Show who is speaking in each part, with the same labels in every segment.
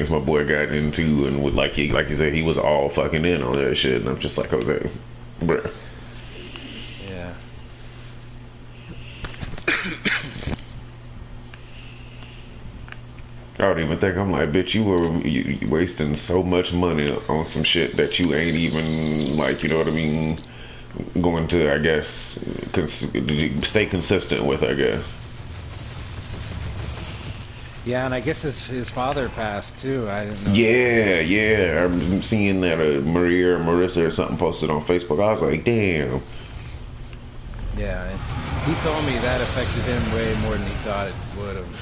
Speaker 1: my boy got into, and with like you said, he was all fucking in on that shit, and I'm just like, Jose, bruh.
Speaker 2: Yeah.
Speaker 1: I don't even think I'm like, bitch, you wasting so much money on some shit that you ain't even like, you know what I mean? Going to, I guess, stay consistent with, I guess.
Speaker 2: Yeah, and I guess his father passed too. I didn't know that.
Speaker 1: Yeah, yeah. I'm seeing that Maria or Marissa or something posted on Facebook. I was like, damn.
Speaker 2: Yeah, and he told me that affected him way more than he thought it would have.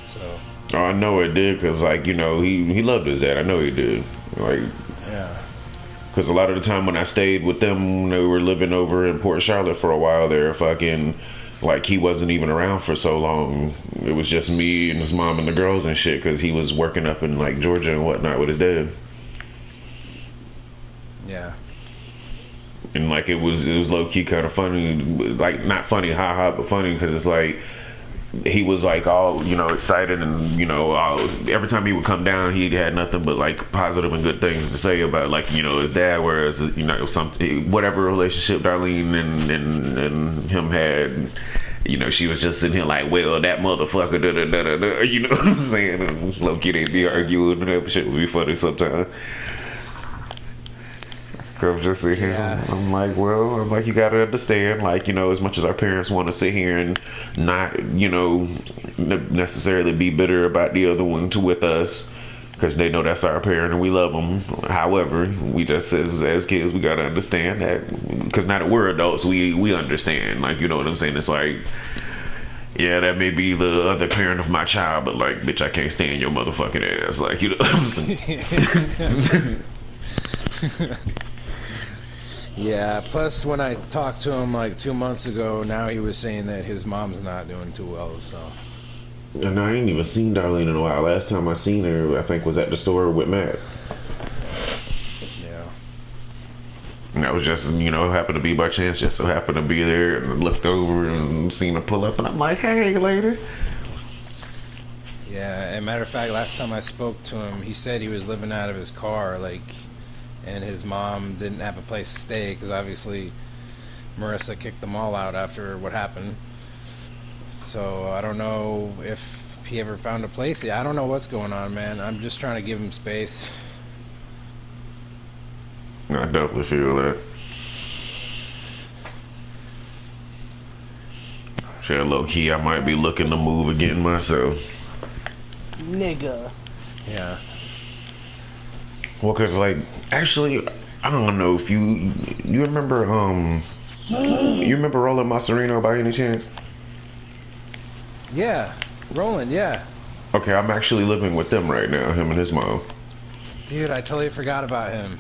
Speaker 2: So,
Speaker 1: Oh, I know it did because, like, you know, he loved his dad. I know he did. Like,
Speaker 2: yeah.
Speaker 1: because a lot of the time when I stayed with them, when they were living over in Port Charlotte for a while there, fucking, like, he wasn't even around for so long. It was just me and his mom and the girls and shit because he was working up in, like, Georgia and whatnot with his dad.
Speaker 2: Yeah.
Speaker 1: And like it was low key kind of funny, like not funny, haha, but funny because it's like he was like all excited and every time he would come down he had nothing but like positive and good things to say about like his dad, whereas some whatever relationship Darlene and him had, she was just sitting here like, well, that motherfucker, da da da da da, you know what I'm saying? And low key they'd be arguing and that shit would be funny sometimes. I'm just sitting here.
Speaker 2: Yeah.
Speaker 1: I'm like, you gotta understand, like, as much as our parents want to sit here and not, necessarily be bitter about the other one with us, because they know that's our parent and we love them. However, we just as kids, we gotta understand that, because now that we're adults, we understand, like, you know what I'm saying? It's like, yeah, that may be the other parent of my child, but like, bitch, I can't stand your motherfucking ass, like, you know what I'm saying?
Speaker 2: Yeah, plus when I talked to him like 2 months ago, now he was saying that his mom's not doing too well, so.
Speaker 1: And I ain't even seen Darlene in a while. Last time I seen her, I think, was at the store with Matt.
Speaker 2: Yeah.
Speaker 1: And that was just, happened to be by chance, just so happened to be there and looked over and seen her pull up. And I'm like, hey, lady.
Speaker 2: Yeah, and matter of fact, last time I spoke to him, he said he was living out of his car, like, and his mom didn't have a place to stay because obviously Marissa kicked them all out after what happened. So I don't know if he ever found a place. Yeah, I don't know what's going on, man. I'm just trying to give him space.
Speaker 1: I definitely feel that. Shit, low key, I might be looking to move again myself.
Speaker 3: Nigga.
Speaker 2: Yeah.
Speaker 1: Well, cause like, actually, I don't know if you remember you remember Roland Masserino by any chance?
Speaker 2: Yeah. Roland, yeah.
Speaker 1: Okay, I'm actually living with them right now, him and his mom.
Speaker 2: Dude, I totally forgot about him.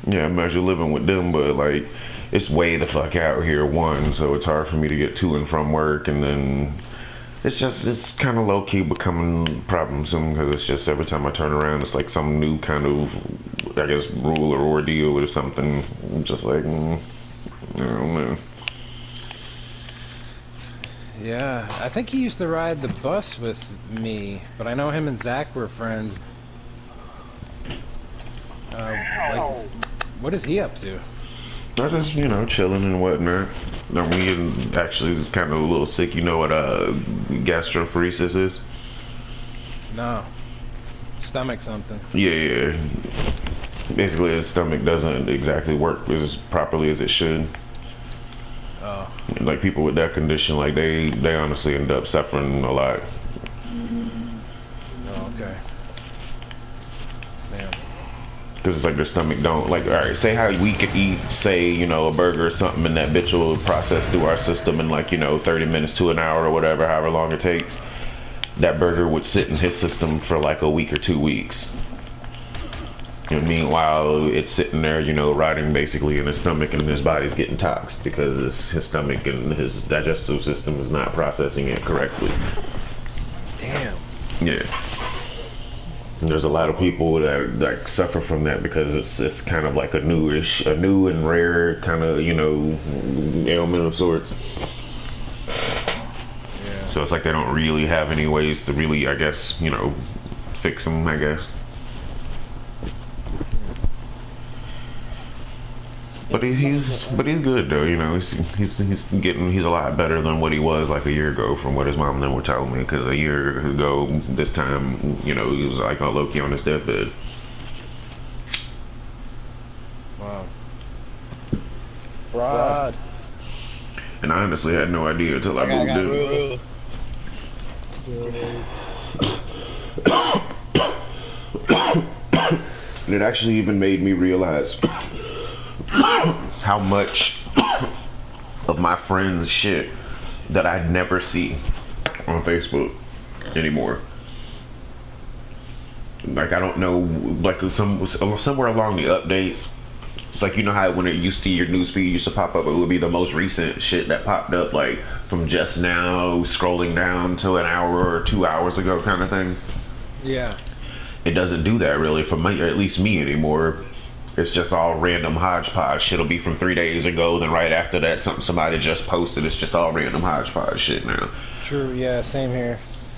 Speaker 1: Yeah, I'm actually living with them, but like, it's way the fuck out here, one, so it's hard for me to get to and from work, and then it's kind of low key becoming problemsome because it's just every time I turn around, it's like some new kind of, I guess, rule or ordeal or something. I'm just like, I don't know.
Speaker 2: Yeah, I think he used to ride the bus with me, but I know him and Zach were friends. Like, what is he up to?
Speaker 1: I just, chilling and whatnot. I mean, actually, is kind of a little sick. You know what gastroparesis is?
Speaker 2: No. Stomach something.
Speaker 1: Yeah, yeah. Basically, his stomach doesn't exactly work as properly as it should.
Speaker 2: Oh.
Speaker 1: Like people with that condition, like they honestly end up suffering a lot.
Speaker 2: Oh, okay. Damn.
Speaker 1: Because it's like their stomach don't, like, all right, say how we could eat, say, a burger or something, and that bitch will process through our system in like 30 minutes to an hour or whatever, however long it takes. That burger would sit in his system for like a week or 2 weeks. And meanwhile, it's sitting there, rotting basically in his stomach, and his body's getting toxic because his stomach and his digestive system is not processing it correctly.
Speaker 2: Damn.
Speaker 1: Yeah. And there's a lot of people that like suffer from that because it's kind of like a new and rare kind of ailment of sorts.
Speaker 2: Yeah.
Speaker 1: So it's like they don't really have any ways to really, I guess, fix them, I guess. But he's good though. You know, he's a lot better than what he was like a year ago from what his mom and them were telling me. Because a year ago this time, you know, he was like on low key on his deathbed.
Speaker 2: Wow.
Speaker 3: Broad.
Speaker 1: And I honestly had no idea until I moved in. And it actually even made me realize how much of my friends' shit that I never see on Facebook anymore. Like I don't know, like somewhere along the updates. It's like, you know how when it used to, your newsfeed used to pop up, it would be the most recent shit that popped up, like from just now, scrolling down to an hour or 2 hours ago, kind of thing.
Speaker 2: Yeah.
Speaker 1: It doesn't do that really for me, or at least me anymore. It's just all random hodgepodge. Shit'll be from 3 days ago, then right after that, something somebody just posted. It's just all random hodgepodge shit now.
Speaker 2: True. Yeah. Same here.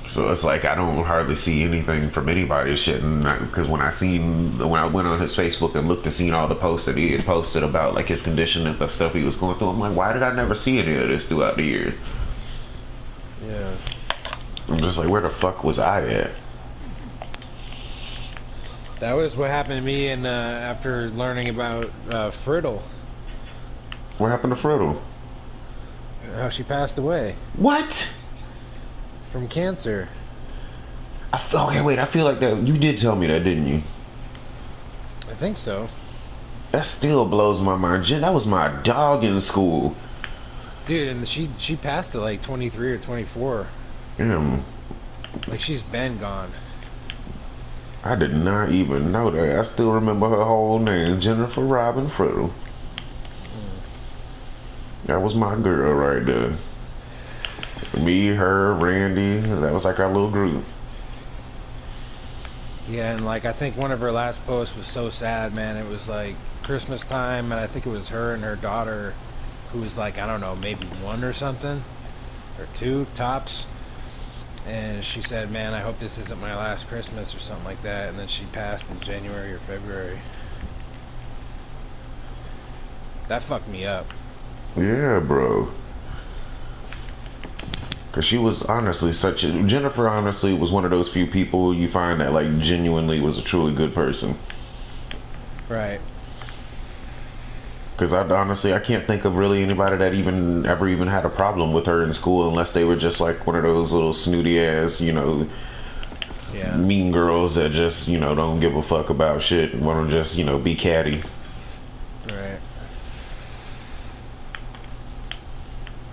Speaker 1: So it's like I don't hardly see anything from anybody's shit, and because when I went on his Facebook and looked and seen all the posts that he had posted about like his condition and the stuff he was going through, I'm like, why did I never see any of this throughout the years?
Speaker 2: Yeah.
Speaker 1: I'm just like, where the fuck was I at?
Speaker 2: That was what happened to me, and after learning about Friddle,
Speaker 1: What happened to Friddle?
Speaker 2: how she passed away
Speaker 1: What?
Speaker 2: from cancer.
Speaker 1: Okay, wait. I feel like that you did tell me that, didn't you?
Speaker 2: I think so.
Speaker 1: That still blows my mind. Jen, that was my dog in school.
Speaker 2: Dude, and she passed at like 23 or 24.
Speaker 1: Damn.
Speaker 2: Like, she's been gone.
Speaker 1: I did not even know that. I still remember her whole name, Jennifer Robin Friddle. That was my girl right there. Me, her, Randy. That was like our little group.
Speaker 2: Yeah, and like I think one of her last posts was so sad, man. It was like Christmas time, and I think it was her and her daughter, who was like, I don't know, maybe 1 or something, or 2 tops. And she said, man, I hope this isn't my last Christmas or something like that. And then she passed in January or February. That fucked me up.
Speaker 1: Yeah, bro. Cause she was honestly Jennifer honestly was one of those few people you find that like genuinely was a truly good person.
Speaker 2: Right.
Speaker 1: Cause I can't think of really anybody that ever even had a problem with her in school unless they were just like one of those little snooty ass, you know,
Speaker 2: Yeah.
Speaker 1: mean girls that just, you know, don't give a fuck about shit and want to just, you know, be catty.
Speaker 2: Right.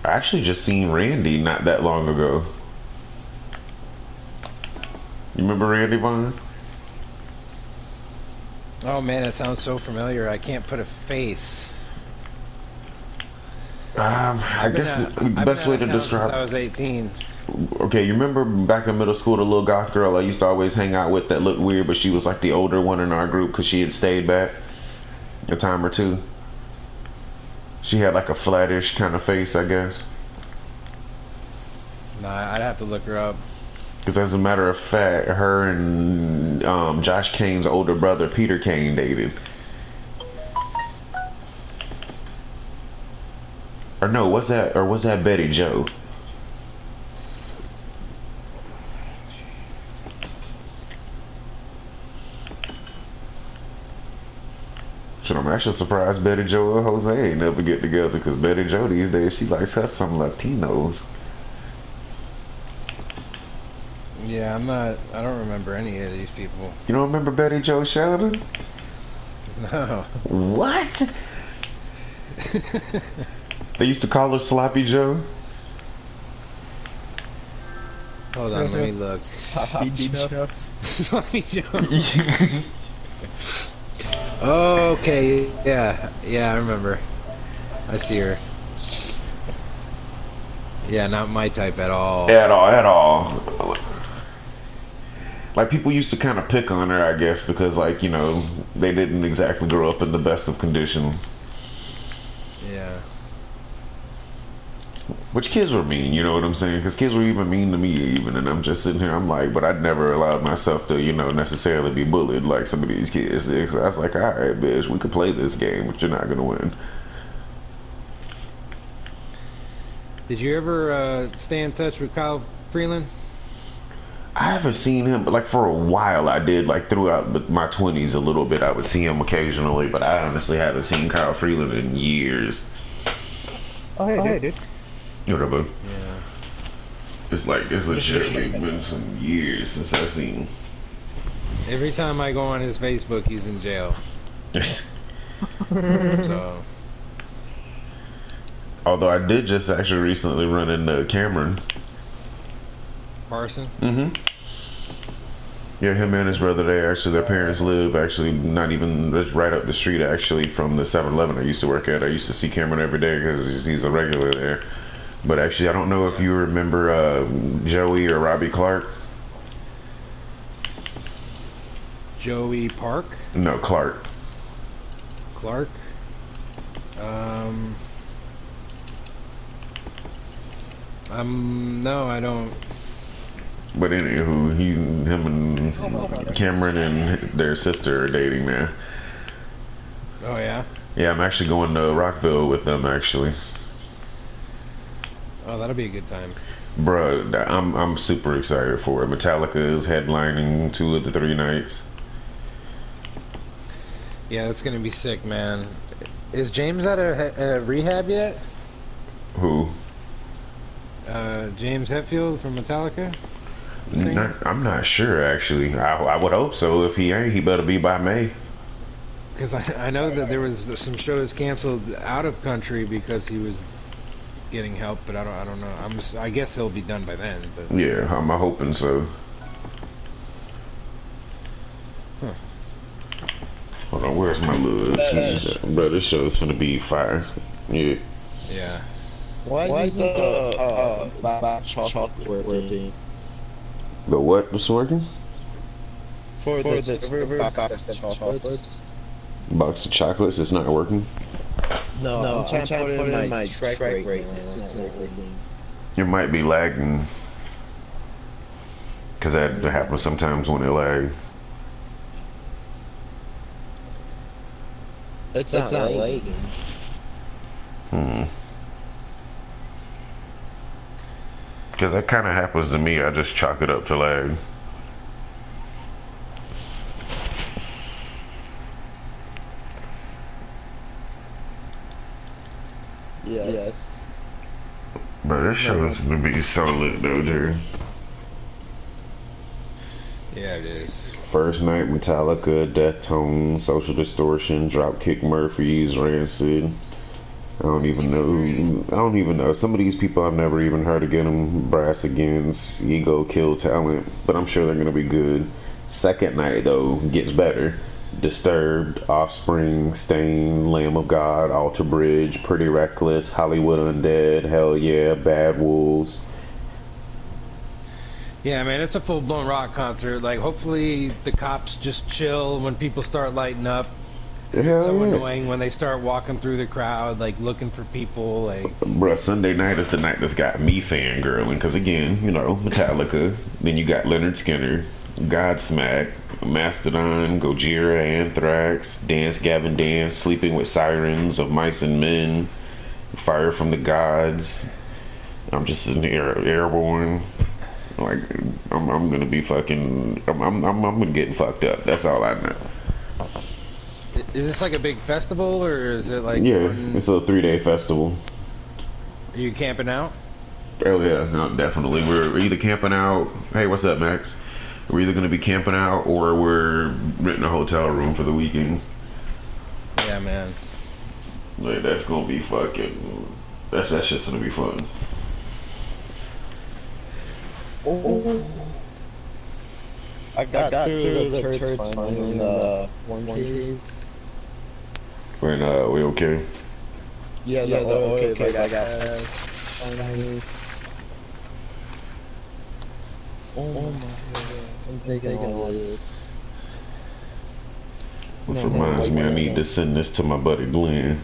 Speaker 1: I actually just seen Randy not that long ago. You remember Randy Vaughn?
Speaker 2: Oh man, it sounds so familiar. I can't put a face.
Speaker 1: I guess the best way to describe.
Speaker 2: I was 18.
Speaker 1: Okay, you remember back in middle school, the little goth girl I used to always hang out with that looked weird, but she was like the older one in our group because she had stayed back a time or two. She had like a flattish kind of face, I guess.
Speaker 2: Nah, I'd have to look her up.
Speaker 1: Because as a matter of fact, her and Josh Kane's older brother Peter Kane dated. Or no, was that Betty Joe? Shit, I'm actually surprised Betty Joe and Jose ain't never get together because Betty Joe these days she likes her some Latinos.
Speaker 2: Yeah, I don't remember any of these people.
Speaker 1: You don't remember Betty Joe Sheldon?
Speaker 2: No.
Speaker 1: What? They used to call her Sloppy Joe.
Speaker 2: Hold on, let me look.
Speaker 3: Sloppy Joe.
Speaker 2: Sloppy Joe. Oh, okay, yeah, I remember. I see her. Yeah, not my type at all.
Speaker 1: At all. Like, people used to kind of pick on her, I guess, because, like, you know, they didn't exactly grow up in the best of conditions.
Speaker 2: Yeah.
Speaker 1: Which kids were mean, you know what I'm saying? Because kids were even mean to me, even, and I'm just sitting here. I'm like, but I'd never allowed myself to, necessarily be bullied like some of these kids did. 'Cause I was like, all right, bitch, we could play this game, but you're not gonna win.
Speaker 2: Did you ever stay in touch with Kyle Freeland?
Speaker 1: I haven't seen him, but like for a while I did, like throughout my 20s a little bit. I would see him occasionally, but I honestly haven't seen Kyle Freeland in years.
Speaker 3: Oh, hey, dude.
Speaker 1: Whatever.
Speaker 2: Yeah.
Speaker 1: It's legitimately been some years since I've seen him.
Speaker 2: Every time I go on his Facebook, he's in jail. So.
Speaker 1: Although I did just actually recently run into Cameron
Speaker 2: Parson?
Speaker 1: Mm-hmm. Yeah, him and his brother, their parents live actually not even right up the street actually from the 7-Eleven I used to work at. I used to see Cameron every day because he's a regular there. But actually, I don't know if you remember Joey or Robbie Clark.
Speaker 2: Joey Park?
Speaker 1: No, Clark.
Speaker 2: Clark? No, I don't.
Speaker 1: But anywho, him and Cameron and their sister are dating now.
Speaker 2: Oh, yeah?
Speaker 1: Yeah, I'm actually going to Rockville with them actually.
Speaker 2: Oh, that'll be a good time.
Speaker 1: Bruh, I'm super excited for it. Metallica is headlining 2 of the 3 nights.
Speaker 2: Yeah, that's gonna be sick, man. Is James at a rehab yet?
Speaker 1: Who?
Speaker 2: James Hetfield from Metallica?
Speaker 1: I'm not sure actually. I would hope so. If he ain't, he better be by May.
Speaker 2: Because I know that there was some shows canceled out of country because he was getting help, but I don't know. I guess he'll be done by then. But
Speaker 1: Yeah, I'm hoping so.
Speaker 2: Huh.
Speaker 1: Hold on, where's my little? Bro, this show's gonna be fire. Yeah.
Speaker 2: Yeah.
Speaker 3: Why isn't the box chocolate working?
Speaker 1: The what was working?
Speaker 3: For the server box of chocolates?
Speaker 1: Box of chocolates, it's not working.
Speaker 3: No, I'm trying to put in my strike rate right now. It's not working.
Speaker 1: It might be lagging. Cause that happens sometimes when it lags.
Speaker 3: It's not lagging.
Speaker 1: Cause that kind of happens to me. I just chalk it up to lag.
Speaker 3: Yes.
Speaker 1: But this show is gonna be so lit though, Jerry.
Speaker 2: Yeah, it is.
Speaker 1: First night, Metallica, Deftones, Social Distortion, Dropkick Murphys, Rancid. I don't even know. Some of these people I've never even heard again. Brass Against, Ego, Kill Talent. But I'm sure they're gonna be good. Second night though gets better. Disturbed, Offspring, Stain, Lamb of God, Alter Bridge, Pretty Reckless, Hollywood Undead, Hell Yeah, Bad Wolves.
Speaker 2: Yeah, man, it's a full-blown rock concert. Like, hopefully the cops just chill when people start lighting up. It's so annoying when they start walking through the crowd, like, looking for people, like...
Speaker 1: Bruh, Sunday night is the night that's got me fangirling. Because, again, Metallica. Then you got Leonard Skinner, Godsmack, Mastodon, Gojira, Anthrax, Dance Gavin Dance, Sleeping with Sirens, Of Mice and Men, Fire from the Gods. I'm just sitting here, Airborne. Like, I'm gonna be fucking... I'm getting fucked up. That's all I know.
Speaker 2: Is this like a big festival, or is it like...
Speaker 1: Yeah, it's a 3-day festival.
Speaker 2: Are you camping out?
Speaker 1: Oh yeah, no, definitely. We're either camping out. Hey, what's up, Max? We're either gonna be camping out or we're renting a hotel room for the weekend.
Speaker 2: Yeah, man.
Speaker 1: Like, that's gonna be fucking... That's just gonna be fun.
Speaker 3: Oh. I got through the turds finally in the one cave.
Speaker 1: We okay?
Speaker 3: Yeah, the oil cave I got finally. Oh my god, I'm taking all this.
Speaker 1: Which reminds me, I need to send this to my buddy Glenn.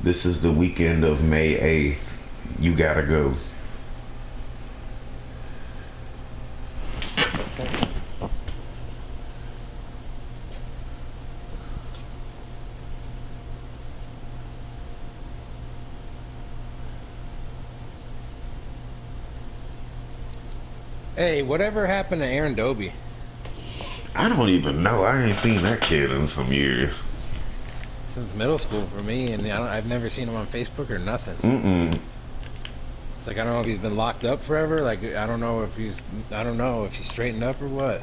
Speaker 1: This is the weekend of May 8th. You gotta go.
Speaker 2: Hey, whatever happened to Aaron Dobie?
Speaker 1: I don't even know. I ain't seen that kid in some years.
Speaker 2: Since middle school for me, and I've never seen him on Facebook or nothing. It's like I don't know if he's been locked up forever. Like I don't know if he's straightened up or what.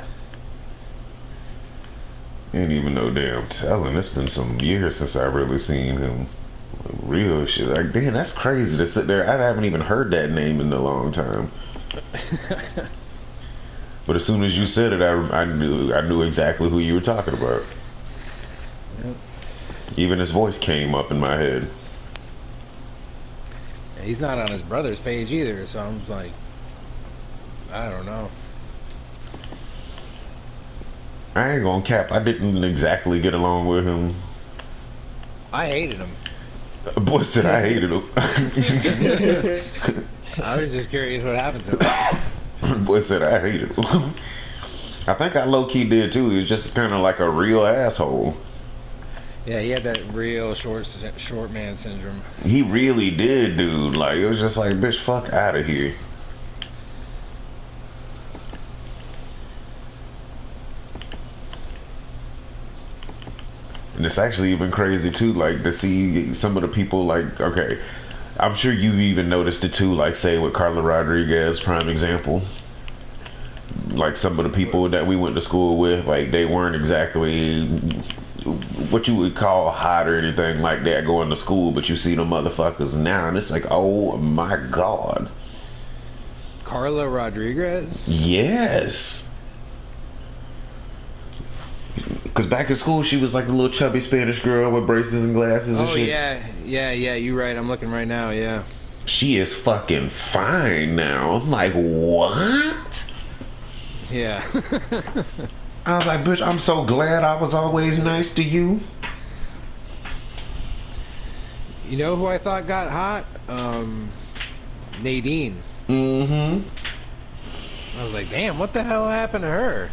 Speaker 1: Ain't even no damn telling. It's been some years since I really seen him. Real shit. Like, damn, that's crazy to sit there. I haven't even heard that name in a long time. But as soon as you said it, I knew exactly who you were talking about.
Speaker 2: Yep.
Speaker 1: Even his voice came up in my head.
Speaker 2: He's not on his brother's page either, so I'm just like, I don't know.
Speaker 1: I ain't gonna cap. I didn't exactly get along with him.
Speaker 2: I hated him.
Speaker 1: Boy said I hated him.
Speaker 2: I was just curious what happened to him.
Speaker 1: Boy said I hated him. I think I low-key did too. He was just kind of like a real asshole.
Speaker 2: Yeah, he had that real short man syndrome.
Speaker 1: He really did, dude. Like, it was just like, bitch, fuck out of here. And it's actually even crazy too, like, to see some of the people, like, okay, I'm sure you've even noticed it too, like, say with Carla Rodriguez, prime example. Like, some of the people that we went to school with, like, they weren't exactly what you would call hot or anything like that going to school, but you see them motherfuckers now, and it's like, oh my god.
Speaker 2: Carla Rodriguez?
Speaker 1: Yes. Because back in school, she was like the little chubby Spanish girl with braces and glasses and shit.
Speaker 2: Yeah, you're right. I'm looking right now, yeah.
Speaker 1: She is fucking fine now. I'm like, what?
Speaker 2: Yeah.
Speaker 1: I was like, bitch, I'm so glad I was always nice to you.
Speaker 2: You know who I thought got hot? Nadine.
Speaker 1: Mm-hmm.
Speaker 2: I was like, damn, what the hell happened to her?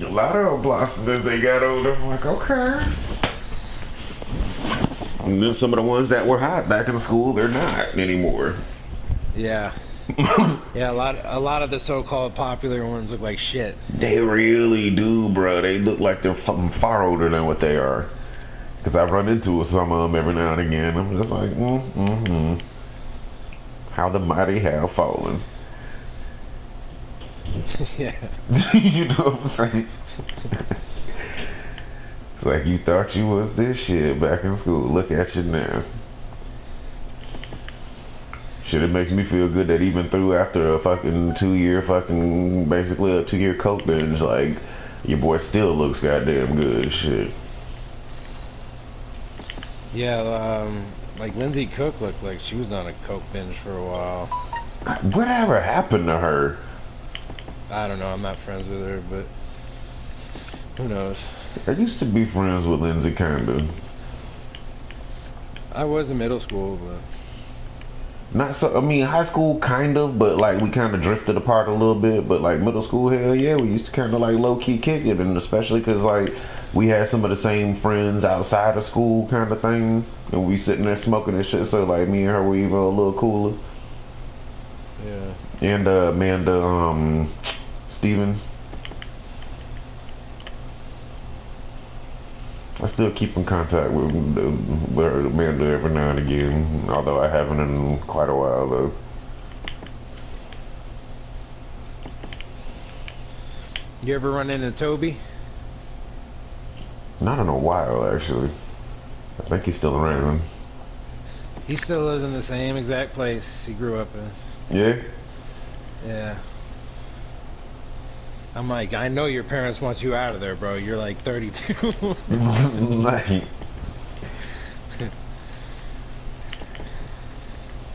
Speaker 1: A lot of them blossomed as they got older. I'm like, okay. And then some of the ones that were hot back in school, they're not anymore.
Speaker 2: Yeah. Yeah, a lot of the so-called popular ones look like shit.
Speaker 1: They really do, bro. They look like they're far older than what they are. Because I've run into some of them every now and again. I'm just like, how the mighty have fallen.
Speaker 2: Yeah.
Speaker 1: You know what I'm saying? It's like, you thought you was this shit back in school. Look at you now. Shit, it makes me feel good that even through after a fucking 2-year basically a 2-year coke binge, like, your boy still looks goddamn good. Shit.
Speaker 2: Yeah, like Lindsay Cook looked like she was on a coke binge for a while.
Speaker 1: Whatever happened to her?
Speaker 2: I don't know, I'm not friends with her, but who knows?
Speaker 1: I used to be friends with Lindsay, kinda.
Speaker 2: I was in middle school, but
Speaker 1: not so. I mean, high school kind of, but like we kind of drifted apart a little bit. But like middle school, hell yeah, we used to kind of like low key kick it, and especially because like we had some of the same friends outside of school, kind of thing, and we sitting there smoking and shit. So like me and her were even a little cooler.
Speaker 2: yeah.
Speaker 1: And Amanda Stevens. I still keep in contact with Amanda every now and again, although I haven't in quite a while though.
Speaker 2: You ever run into Toby?
Speaker 1: Not in a while, actually. I think he's still around.
Speaker 2: He still lives in the same exact place he grew up in.
Speaker 1: Yeah?
Speaker 2: Yeah. I'm like, I know your parents want you out of there, bro. You're like 32.
Speaker 1: Like,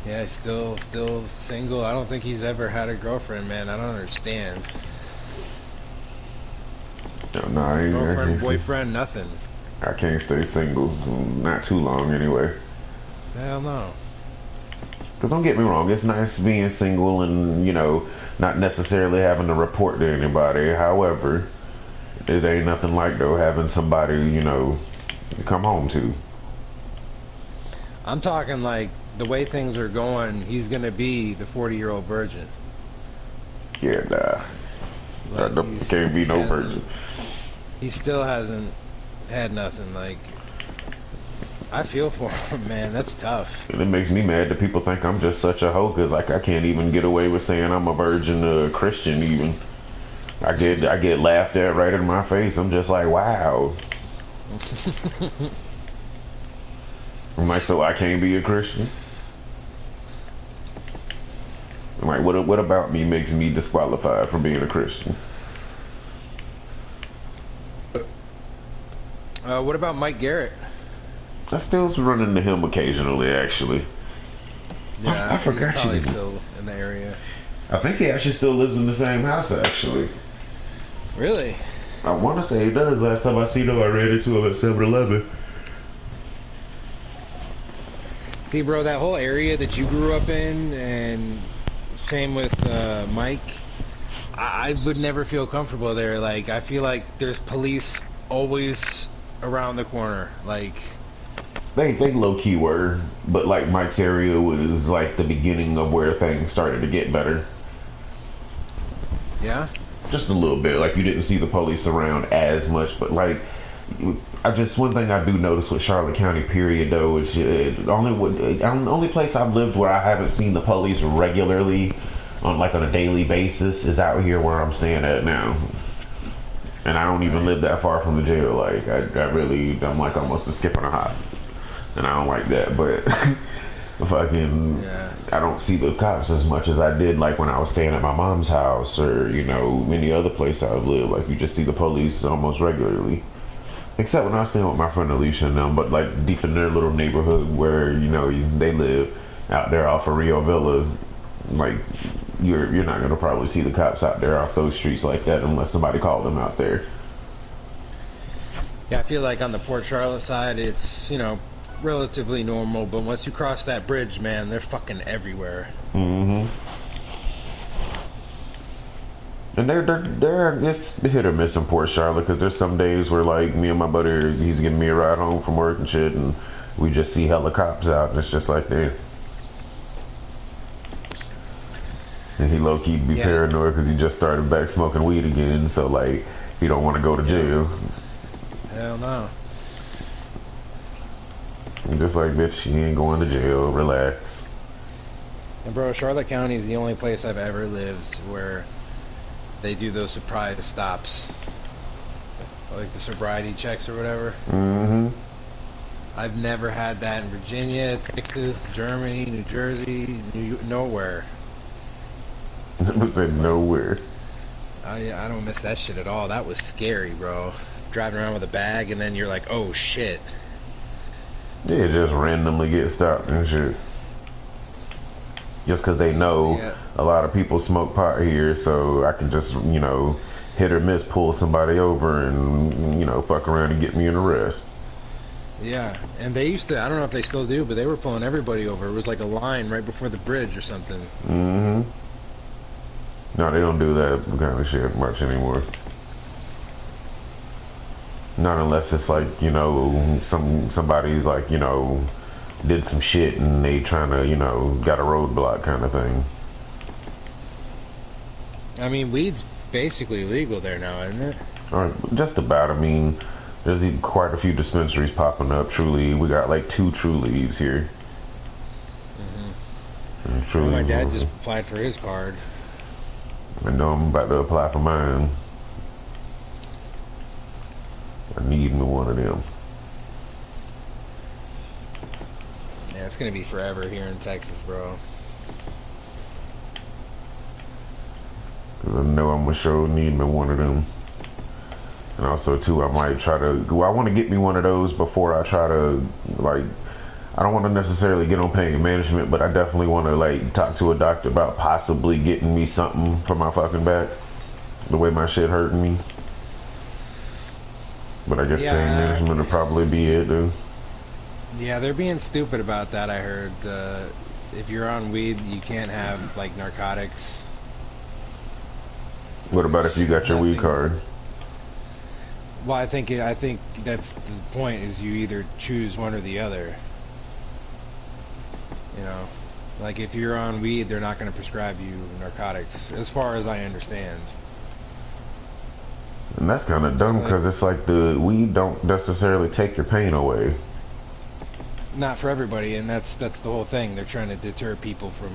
Speaker 2: yeah, still single. I don't think he's ever had a girlfriend, man. I don't understand.
Speaker 1: no,
Speaker 2: Girlfriend, boyfriend, nothing.
Speaker 1: I can't stay single. Not too long, anyway.
Speaker 2: Hell no.
Speaker 1: Because don't get me wrong, it's nice being single and, you know, not necessarily having to report to anybody. However, it ain't nothing like, though, having somebody, you know, to come home to.
Speaker 2: I'm talking like the way things are going, he's going to be the 40-year-old virgin.
Speaker 1: Yeah, nah.
Speaker 2: Like
Speaker 1: Can't be no virgin.
Speaker 2: He still hasn't had nothing. Like, I feel for him, man. That's tough.
Speaker 1: And it makes me mad that people think I'm just such a hoe, because, like, I can't even get away with saying I'm a virgin Christian, even. I get laughed at right in my face. I'm just like, wow. I'm like, so I can't be a Christian? I'm like, what about me makes me disqualified from being a Christian?
Speaker 2: What about Mike Garrett?
Speaker 1: I still run into him occasionally, actually.
Speaker 2: Yeah,
Speaker 1: I forgot
Speaker 2: he's probably
Speaker 1: you.
Speaker 2: still in the area.
Speaker 1: I think he actually still lives in the same house, actually.
Speaker 2: Really?
Speaker 1: I want to say he does. Last time I seen him, I ran into him at 7-Eleven.
Speaker 2: See, bro, that whole area that you grew up in, and same with Mike, I would never feel comfortable there. Like, I feel like there's police always around the corner. Like,
Speaker 1: They low-key were, but like Mike's area was like the beginning of where things started to get better.
Speaker 2: yeah?
Speaker 1: Just a little bit. Like, you didn't see the police around as much, but like, one thing I do notice with Charlotte County, period, though, is the only place I've lived where I haven't seen the police regularly on a daily basis is out here where I'm staying at now. And I don't even live that far from the jail. Like, I'm like almost a skip and a hop. And I don't like that, but I don't see the cops as much as I did like when I was staying at my mom's house or, you know, any other place I've lived. Like, you just see the police almost regularly. Except when I was staying with my friend Alicia and them, but like deep in their little neighborhood where, you know, they live out there off of Rio Villa, like, you're not gonna probably see the cops out there off those streets like that unless somebody called them out there.
Speaker 2: Yeah, I feel like on the Port Charlotte side, it's, you know, relatively normal, but once you cross that bridge, man, they're fucking everywhere.
Speaker 1: Mm-hmm. And they're it's hit or miss in Port Charlotte, because there's some days where, like, me and my buddy, he's giving me a ride home from work and shit, and we just see hella cops out, and it's just like that. And he low-key be paranoid because he just started back smoking weed again, so, like, he don't want to go to jail.
Speaker 2: Hell no.
Speaker 1: And just like, bitch, you ain't going to jail, relax.
Speaker 2: And bro, Charlotte County is the only place I've ever lived where they do those surprise stops, like the sobriety checks or whatever.
Speaker 1: Mm-hmm.
Speaker 2: I've never had that in Virginia, Texas, Germany, New Jersey, nowhere.
Speaker 1: I said nowhere.
Speaker 2: I don't miss that shit at all. That was scary, bro. Driving around with a bag and then you're like, oh shit.
Speaker 1: Yeah, just randomly get stopped and shit. Just because they know a lot of people smoke pot here, so I can just, you know, hit or miss pull somebody over and, you know, fuck around and get me an arrest.
Speaker 2: Yeah, and they used to, I don't know if they still do, but they were pulling everybody over. It was like a line right before the bridge or something.
Speaker 1: Mm-hmm. No, they don't do that kind of shit much anymore. Not unless it's like, you know, somebody's like, you know, did some shit and they trying to, you know, got a roadblock kind of thing.
Speaker 2: I mean, weed's basically legal there now, isn't it?
Speaker 1: Just about. I mean, there's quite a few dispensaries popping up. Truly, we got like 2 Trulies here.
Speaker 2: Mm-hmm. Truly, my dad just applied for his card.
Speaker 1: I know I'm about to apply for mine. I need me one of them.
Speaker 2: Yeah, it's gonna be forever here in Texas, bro.
Speaker 1: Cause I know I'm gonna sure need me one of them. And also too, I might try to. Well, I want to get me one of those before I try to, like. I don't want to necessarily get on pain management, but I definitely want to, like, talk to a doctor about possibly getting me something for my fucking back. The way my shit hurting me. But I guess pain
Speaker 2: Yeah,
Speaker 1: management would probably be it, dude.
Speaker 2: yeah, they're being stupid about that. I heard if you're on weed, you can't have like narcotics.
Speaker 1: What about if
Speaker 2: Which
Speaker 1: you
Speaker 2: is
Speaker 1: got your weed
Speaker 2: nothing.
Speaker 1: card?
Speaker 2: Well, I think that's the point. Is you either choose one or the other. You know, like if you're on weed, they're not going to prescribe you narcotics, as far as I understand.
Speaker 1: And that's kind of
Speaker 2: It's
Speaker 1: dumb
Speaker 2: like
Speaker 1: because it's like the weed don't necessarily take your pain away.
Speaker 2: not for everybody, and that's the whole thing. They're trying to deter people from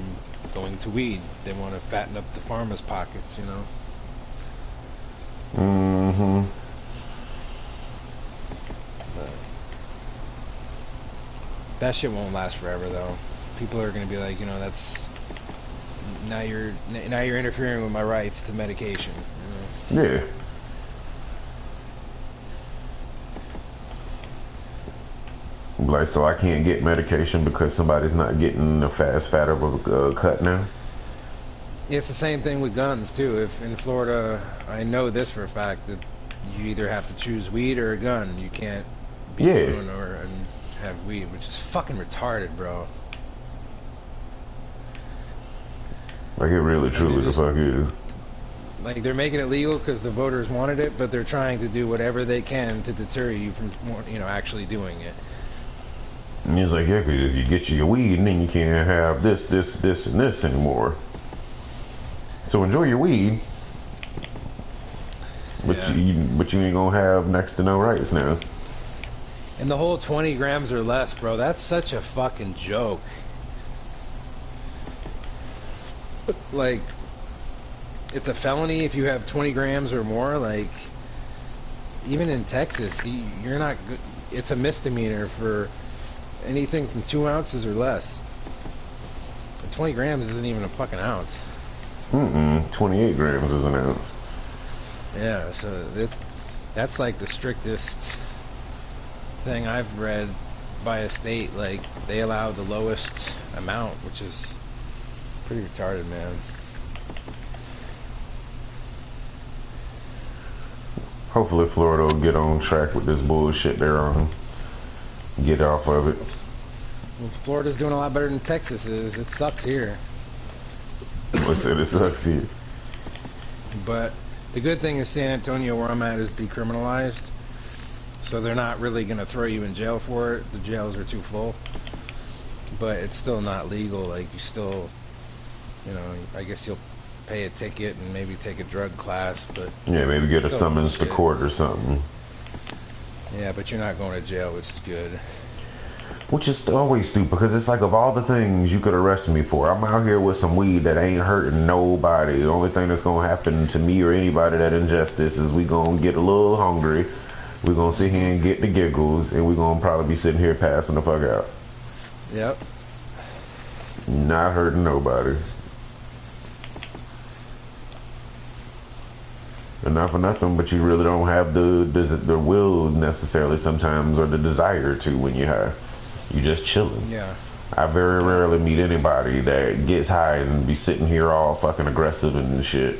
Speaker 2: going to weed. They want to fatten up the pharma's pockets, you know.
Speaker 1: Mm-hmm.
Speaker 2: But that shit won't last forever, though. People are going to be like, you know, that's now you're interfering with my rights to medication. You know?
Speaker 1: Yeah. Like, so I can't get medication because somebody's not getting a fast fat of a cut now?
Speaker 2: It's the same thing with guns, too. If in Florida, I know this for a fact, that you either have to choose weed or a gun. You can't be
Speaker 1: Yeah.
Speaker 2: alone and have weed, which is fucking retarded, bro.
Speaker 1: Like, it really, truly the fuck is.
Speaker 2: Like, they're making it legal because the voters wanted it, but they're trying to do whatever they can to deter you from, you know, actually doing it.
Speaker 1: And he's like, yeah, because if you get your weed, then you can't have this, and this anymore. So enjoy your weed, but
Speaker 2: Yeah.
Speaker 1: you ain't gonna have next to no rights now.
Speaker 2: And the whole 20 grams or less, bro, that's such a fucking joke. Like, it's a felony if you have 20 grams or more. Like, even in Texas, you're not good. It's a misdemeanor for anything from 2 ounces or less. And 20 grams isn't even a fucking ounce.
Speaker 1: 28 grams is an ounce.
Speaker 2: Yeah, so that's like the strictest thing I've read by a state. Like, they allow the lowest amount, which is pretty retarded, man.
Speaker 1: Hopefully Florida will get on track with this bullshit they're on. Get off of it.
Speaker 2: Well, Florida's doing a lot better than Texas is. It sucks here.
Speaker 1: I said it sucks here.
Speaker 2: But the good thing is San Antonio, where I'm at, is decriminalized. So they're not really going to throw you in jail for it. The jails are too full. But it's still not legal. Like, you still, you know, I guess you'll pay a ticket and maybe take a drug class. But
Speaker 1: Yeah, maybe get a
Speaker 2: still
Speaker 1: summons to
Speaker 2: bullshit.
Speaker 1: court or something.
Speaker 2: Yeah, but you're not going to jail, which is good.
Speaker 1: Which is always stupid because it's like, of all the things you could arrest me for, I'm out here with some weed that ain't hurting nobody. The only thing that's gonna happen to me or anybody that ingests this is we gonna get a little hungry. We gonna sit here and get the giggles, and we gonna probably be sitting here passing the fuck out.
Speaker 2: Yep.
Speaker 1: Not hurting nobody. And not for nothing, but you really don't have the will necessarily sometimes, or the desire to when you're high. You just chilling.
Speaker 2: Yeah.
Speaker 1: I very rarely meet anybody that gets high and be sitting here all fucking aggressive and shit.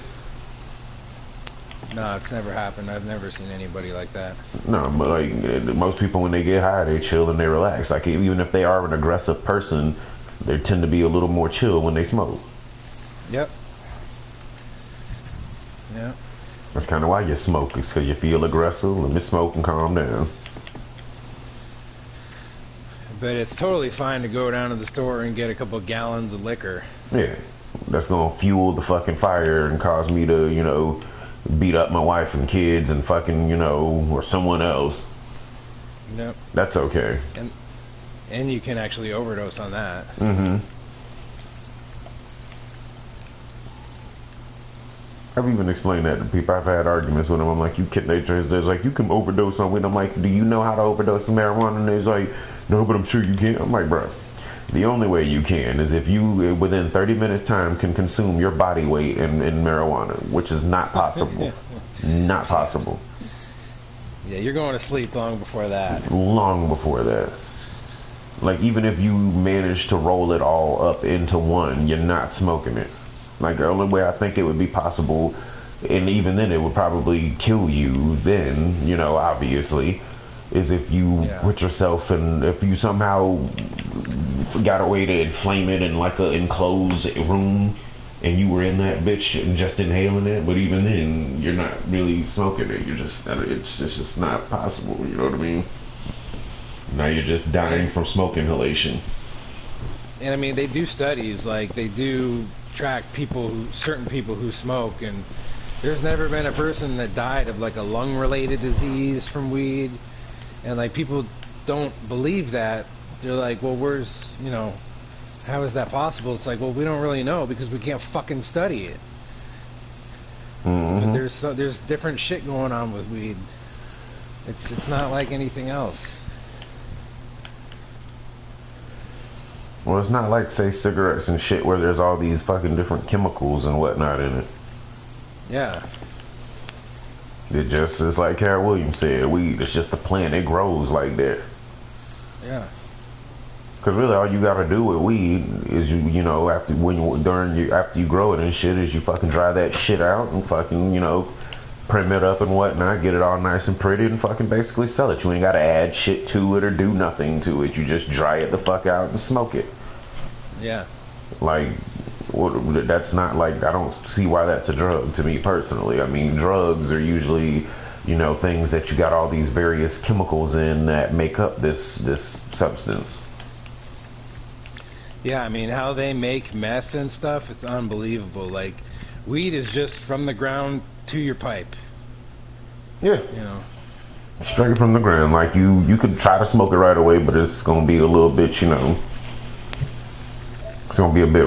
Speaker 2: No, it's never happened. I've never seen anybody like that.
Speaker 1: No, but like most people when they get high, they chill and they relax. Like even if they are an aggressive person, they tend to be a little more chill when they smoke.
Speaker 2: Yep. Yep.
Speaker 1: That's kind of why you smoke. It's because you feel aggressive. Let me smoke and calm down.
Speaker 2: But it's totally fine to go down to the store and get a couple of gallons of liquor.
Speaker 1: Yeah, that's gonna fuel the fucking fire and cause me to, you know, beat up my wife and kids and fucking, you know, or someone else.
Speaker 2: Yep.
Speaker 1: That's okay.
Speaker 2: And you can actually overdose on that.
Speaker 1: Mm-hmm. I've even explained that to people. I've had arguments with them. I'm like, you can. There's like, you can overdose on weed. I'm like, do you know how to overdose on marijuana? And they're like, no, but I'm sure you can. I'm like, bro, the only way you can is if you, within 30 minutes time, can consume your body weight in marijuana, which is not possible. Not possible.
Speaker 2: Yeah, you're going to sleep long before that.
Speaker 1: Long before that. Like, even if you manage to roll it all up into one, you're not smoking it. Like, the only way I think it would be possible and even then it would probably kill you then, you know, obviously, is if you put yourself and if you somehow got a way to inflame it in like a enclosed room and you were in that bitch and just inhaling it. But even then you're not really smoking it, you're just, it's just not possible, you know what I mean? Now you're just dying from smoke inhalation.
Speaker 2: And I mean, they do studies, like they do track certain people who smoke, and there's never been a person that died of like a lung-related disease from weed. And like people don't believe that. They're like, well, where's, you know, how is that possible? It's like, well, we don't really know because we can't fucking study it. But there's different shit going on with weed. It's not like anything else.
Speaker 1: Well, it's not like, say, cigarettes and shit where there's all these fucking different chemicals and whatnot in it.
Speaker 2: Yeah.
Speaker 1: It just is like Carol Williams said, weed, it's just a plant. It grows like that.
Speaker 2: Yeah.
Speaker 1: Because really all you gotta do with weed is you know, after you grow it and shit, is you fucking dry that shit out and fucking, you know, prim it up and whatnot, get it all nice and pretty and fucking basically sell it. You ain't gotta add shit to it or do nothing to it. You just dry it the fuck out and smoke it.
Speaker 2: Yeah.
Speaker 1: Like, that's not like, I don't see why that's a drug to me personally. I mean, drugs are usually, you know, things that you got all these various chemicals in that make up this substance.
Speaker 2: Yeah, I mean, how they make meth and stuff, it's unbelievable. Like, weed is just from the ground to your pipe.
Speaker 1: Yeah.
Speaker 2: You know.
Speaker 1: Straight from the ground. Like, you could try to smoke it right away, but it's gonna be a little bit, you know, it's gonna be a bit